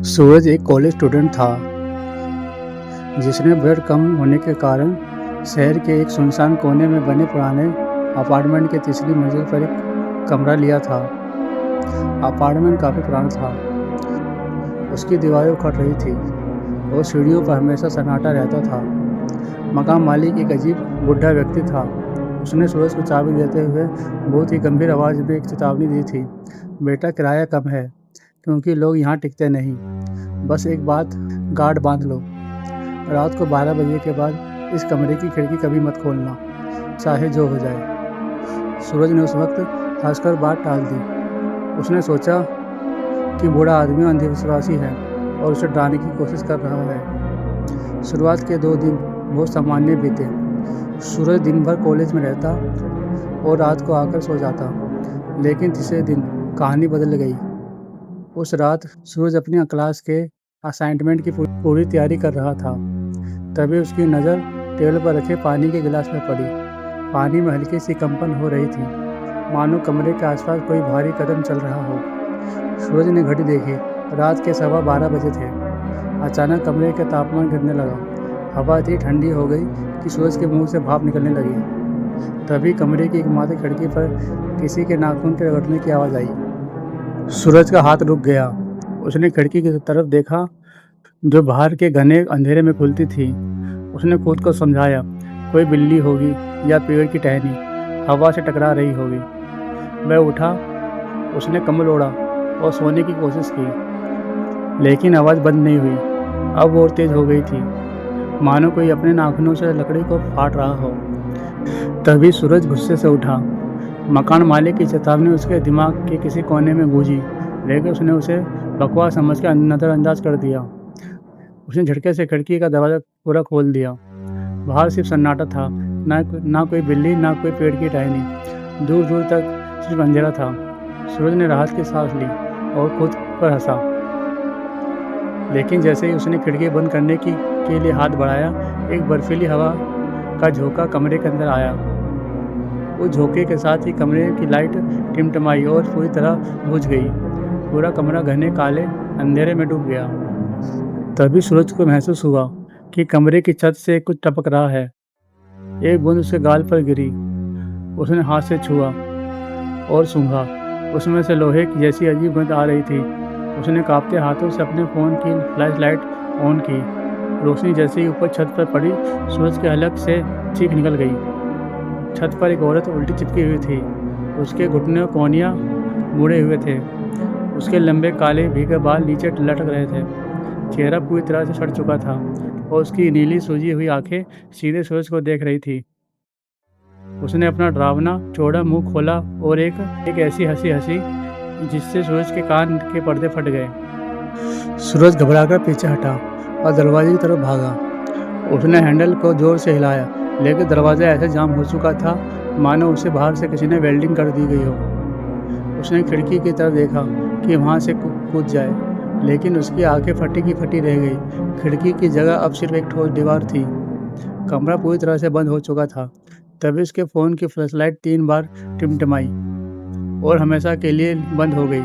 सूरज एक college student था जिसने बेड कम होने के कारण शहर के एक सुनसान कोने में बने पुराने अपार्टमेंट के तीसरी मंजिल पर एक कमरा लिया था। अपार्टमेंट काफ़ी पुराना था, उसकी दीवारें उखड़ रही थी और सीढ़ियों पर हमेशा सन्नाटा रहता था। मकान मालिक एक अजीब बुढ़ा व्यक्ति था। उसने सूरज को चाबी देते हुए बहुत ही गंभीर आवाज़ में एक चेतावनी दी थी। बेटा, किराया कम है क्योंकि लोग यहाँ टिकते नहीं। बस एक बात गार्ड बांध लो, रात को 12 बजे के बाद इस कमरे की खिड़की कभी मत खोलना, चाहे जो हो जाए। सूरज ने उस वक्त हंसकर बात टाल दी। उसने सोचा कि बूढ़ा आदमी अंधविश्वासी है और उसे डराने की कोशिश कर रहा है। शुरुआत के 2 दिन बहुत सामान्य बीते। सूरज दिन भर कॉलेज में रहता और रात को आकर सो जाता, लेकिन तीसरे दिन कहानी बदल गई। उस रात सूरज अपनी क्लास के असाइनमेंट की पूरी तैयारी कर रहा था। तभी उसकी नज़र टेबल पर रखे पानी के गिलास में पड़ी। पानी में हल्की सी कंपन हो रही थी, मानो कमरे के आसपास कोई भारी कदम चल रहा हो। सूरज ने घड़ी देखी, रात के 12:15 बजे थे। अचानक कमरे का तापमान गिरने लगा। हवा इतनी ठंडी हो गई कि सूरज के मुंह से भाप निकलने लगी। तभी कमरे की एकमात्र खिड़की पर किसी के नाखून के रगड़ने की आवाज़ आई। सूरज का हाथ रुक गया। उसने खिड़की की तरफ देखा जो बाहर के घने अंधेरे में खुलती थी। उसने खुद को समझाया, कोई बिल्ली होगी या पेड़ की टहनी हवा से टकरा रही होगी। वह उठा, उसने कंबल ओढ़ा और सोने की कोशिश की, लेकिन आवाज़ बंद नहीं हुई। अब और तेज हो गई थी, मानो कोई अपने नाखूनों से लकड़ी को फाड़ रहा हो। तभी सूरज गुस्से से उठा। मकान मालिक की चेतावनी उसके दिमाग के किसी कोने में गूंजी, लेकिन उसने उसे बकवास समझकर नज़रअंदाज कर दिया। उसने झटके से खिड़की का दरवाज़ा पूरा खोल दिया। बाहर सिर्फ सन्नाटा था, ना कोई बिल्ली, ना कोई पेड़ की टहनी। दूर दूर तक सिर्फ अंधेरा था। सूरज ने राहत की सांस ली और खुद पर हंसा, लेकिन जैसे ही उसने खिड़की बंद करने के लिए हाथ बढ़ाया, एक बर्फीली हवा का झोंका कमरे के अंदर आया। उस झोंके के साथ ही कमरे की लाइट टिमटिमाई और पूरी तरह बुझ गई। पूरा कमरा घने काले अंधेरे में डूब गया। तभी सूरज को महसूस हुआ कि कमरे की छत से कुछ टपक रहा है। एक बूंद उसके गाल पर गिरी। उसने हाथ से छुआ और सूंघा। उसमें से लोहे की जैसी अजीब गंध आ रही थी। उसने कांपते हाथों से अपने फ़ोन की फ्लैश लाइट ऑन की। रोशनी जैसे ही ऊपर छत पर पड़ी, सूरज के हलक से चीख निकल गई। छत पर एक औरत उल्टी चिपकी हुई थी। उसके घुटने और कोहनियाँ मुड़े हुए थे। उसके लंबे काले भीगे बाल नीचे लटक रहे थे। चेहरा पूरी तरह से सड़ चुका था और उसकी नीली सूजी हुई आंखें सीधे सूरज को देख रही थी। उसने अपना डरावना चौड़ा मुंह खोला और एक ऐसी हंसी हंसी जिससे सूरज के कान के पर्दे फट गए। सूरज घबराकर पीछे हटा और दरवाजे की तरफ भागा। उसने हैंडल को जोर से हिलाया, लेकिन दरवाज़ा ऐसे जाम हो चुका था मानो उसे बाहर से किसी ने वेल्डिंग कर दी गई हो। उसने खिड़की की तरफ देखा कि वहाँ से कूद जाए, लेकिन उसकी आंखें फटी की फटी रह गई। खिड़की की जगह अब सिर्फ एक ठोस दीवार थी। कमरा पूरी तरह से बंद हो चुका था। तभी उसके फ़ोन की फ्लैशलाइट 3 बार टिमटिमाई और हमेशा के लिए बंद हो गई।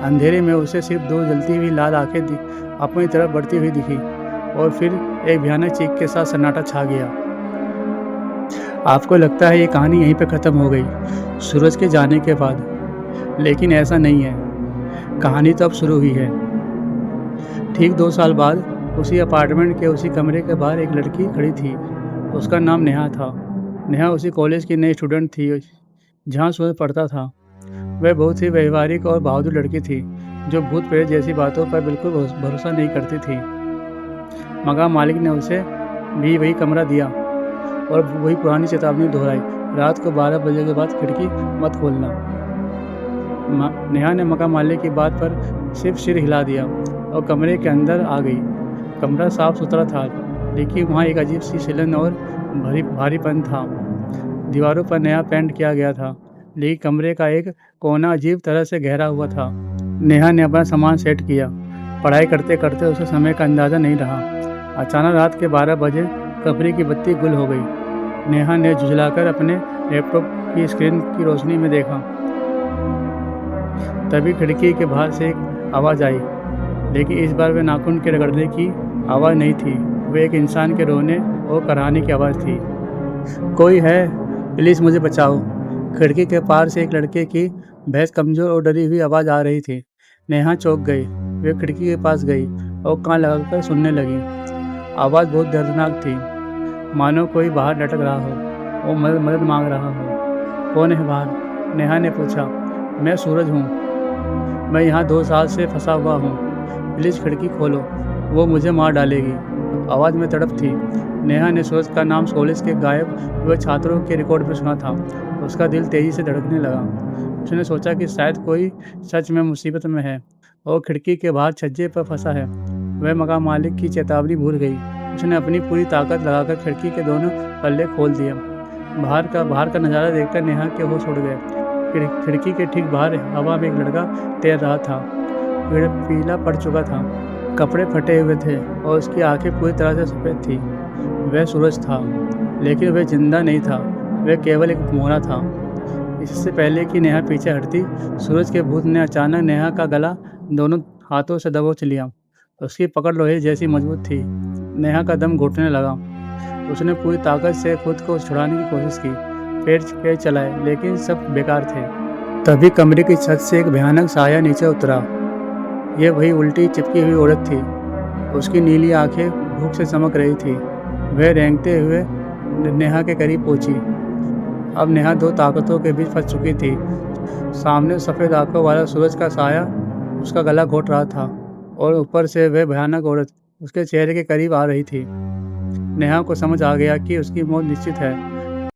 अंधेरे में उसे सिर्फ 2 जलती हुई लाल आंखें अपनी तरफ बढ़ती हुई दिखी और फिर एक भयानक चीख के साथ सन्नाटा छा गया। आपको लगता है ये कहानी यहीं पे ख़त्म हो गई, सूरज के जाने के बाद, लेकिन ऐसा नहीं है। कहानी तो अब शुरू हुई है। ठीक 2 साल बाद उसी अपार्टमेंट के उसी कमरे के बाहर एक लड़की खड़ी थी। उसका नाम नेहा था। नेहा उसी कॉलेज की नई स्टूडेंट थी जहाँ सूरज पढ़ता था। वह बहुत ही व्यवहारिक और बहादुर लड़की थी जो भूत प्रेत जैसी बातों पर बिल्कुल भरोसा नहीं करती थी। मकान मालिक ने उसे भी वही कमरा दिया और वही पुरानी चेतावनी दोहराई, रात को 12 बजे के बाद खिड़की मत खोलना। नेहा ने मकान मालिक की बात पर सिर्फ सिर हिला दिया और कमरे के अंदर आ गई। कमरा साफ सुथरा था, लेकिन वहाँ एक अजीब सी सिलन और भारीपन था। दीवारों पर नया पेंट किया गया था, लेकिन कमरे का एक कोना अजीब तरह से गहरा हुआ था। नेहा ने अपना सामान सेट किया। पढ़ाई करते करते उसे समय का अंदाज़ा नहीं रहा। अचानक रात के 12 बजे कमरे की बत्ती गुल हो गई। नेहा ने झुंझलाकर अपने लैपटॉप की स्क्रीन की रोशनी में देखा। तभी खिड़की के बाहर से एक आवाज़ आई, लेकिन इस बार वे नाखून के रगड़ने की आवाज़ नहीं थी, वे एक इंसान के रोने और कराहने की आवाज़ थी। कोई है, प्लीज़ मुझे बचाओ। खिड़की के पार से एक लड़के की भैंस कमज़ोर और डरी हुई आवाज़ आ रही थी। नेहा चौंक गई। वे खिड़की के पास गई और कान लगाकर सुनने लगी। आवाज़ बहुत दर्दनाक थी, मानो कोई बाहर लटक रहा हो और मदद मदद मांग रहा हो। कौन है बाहर? नेहा ने पूछा। मैं सूरज हूँ। मैं यहाँ 2 साल से फंसा हुआ हूँ। प्लीज़ खिड़की खोलो, वो मुझे मार डालेगी। आवाज़ में तड़प थी। नेहा ने सूरज का नाम कॉलेज के गायब हुए छात्रों के रिकॉर्ड में सुना था। उसका दिल तेज़ी से धड़कने लगा। उसने सोचा कि शायद कोई सच में मुसीबत में है और खिड़की के बाहर छज्जे पर फंसा है। वह मकान मालिक की चेतावनी भूल गई। उसने अपनी पूरी ताकत लगाकर खिड़की के दोनों पल्ले खोल दिए। बाहर का नज़ारा देखकर नेहा के होश उड़ गए। खिड़की के ठीक बाहर हवा में एक लड़का तैर रहा था। पीला पड़ चुका था, कपड़े फटे हुए थे और उसकी आंखें पूरी तरह से सफ़ेद थी। वह सूरज था, लेकिन वह जिंदा नहीं था, वह केवल एक मोहरा था। इससे पहले कि नेहा पीछे हटती, सूरज के भूत ने अचानक नेहा का गला दोनों हाथों से दबोच लिया। उसकी पकड़ लोहे जैसी मजबूत थी। नेहा का दम घुटने लगा। उसने पूरी ताकत से खुद को छुड़ाने की कोशिश की, पैर चलाए, लेकिन सब बेकार थे। तभी कमरे की छत से एक भयानक साया नीचे उतरा। यह वही उल्टी चिपकी हुई औरत थी। उसकी नीली आंखें भूख से चमक रही थी। वह रेंगते हुए नेहा के करीब पहुंची। अब नेहा 2 ताकतों के बीच फंस चुकी थी। सामने सफ़ेद आंखों वाला सूरज का साया उसका गला घोट रहा था और ऊपर से वह भयानक औरत उसके चेहरे के करीब आ रही थी। नेहा को समझ आ गया कि उसकी मौत निश्चित है।